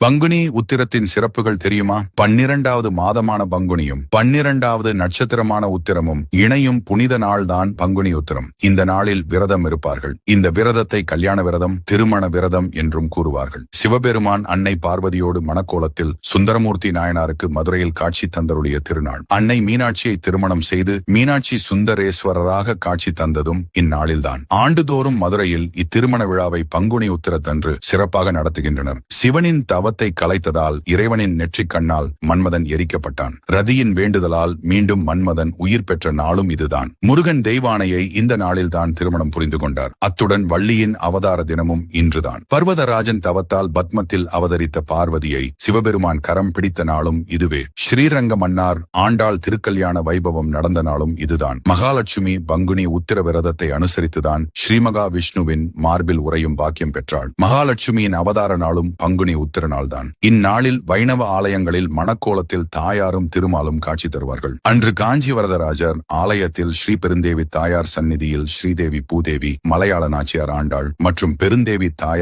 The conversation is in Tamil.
பங்குனி உத்திரத்தின் சிறப்புகள் தெரியுமா? 12வது மாதமான பங்குனியும் 12வது நட்சத்திரமான உத்திரமும் இணையும் புனித நாள்தான் பங்குனி உத்திரம். இந்த நாளில் விரதம் இருப்பார்கள். இந்த விரதத்தை கல்யாண விரதம், திருமண விரதம் என்றும் கூறுவார்கள். சிவபெருமான் அன்னை பார்வதியோடு மணக்கோலத்தில் சுந்தரமூர்த்தி நாயனாருக்கு மதுரையில் காட்சி தந்தருடைய திருநாள். அன்னை மீனாட்சியை திருமணம் செய்து மீனாட்சி சுந்தரேஸ்வரராக காட்சி தந்ததும் இந்நாளில்தான். ஆண்டுதோறும் மதுரையில் இத்திருமண விழாவை பங்குனி உத்திரத்தன்று சிறப்பாக நடத்துகின்றனர். சிவனின் தவத்தை கலைத்ததால் இறைவனின் நெற்றிக் கண்ணால் மன்மதன் எரிக்கப்பட்டான். ரதியின் வேண்டுதலால் மீண்டும் மன்மதன் உயிர் பெற்ற நாளும் இதுதான். முருகன் தெய்வானையை இந்த நாளில்தான் திருமணம் புரிந்து கொண்டார். அத்துடன் வள்ளியின் அவதார தினமும் இன்றுதான். பர்வதராஜன் தவத்தால் பத்மத்தில் அவதரித்த பார்வதியை சிவபெருமான் கரம் பிடித்த நாளும் இதுவே. ஸ்ரீரங்க மன்னார் ஆண்டாள் திருக்கல்யாண வைபவம் நடந்த நாளும் இதுதான். மகாலட்சுமி பங்குனி உத்திர விரதத்தை அனுசரித்துதான் ஸ்ரீமகா விஷ்ணுவின் மார்பில் உறையும் பாக்கியம் பெற்றாள். மகாலட்சுமியின் அவதார நாளும் பங்குனி உத்திர நாள்தான். இந்நாளில் வைணவ ஆலயங்களில் மணக்கோலத்தில் தாயாரும் திருமாலும் காட்சி தருவார்கள். அன்று காஞ்சி வரதராஜர் ஆலயத்தில் ஸ்ரீ பெருந்தேவி தாயார் சந்நிதியில் ஸ்ரீதேவி பூதேவி, மலையாள நாச்சியார் ஆண்டாள் மற்றும் பெருந்தேவி தாயார்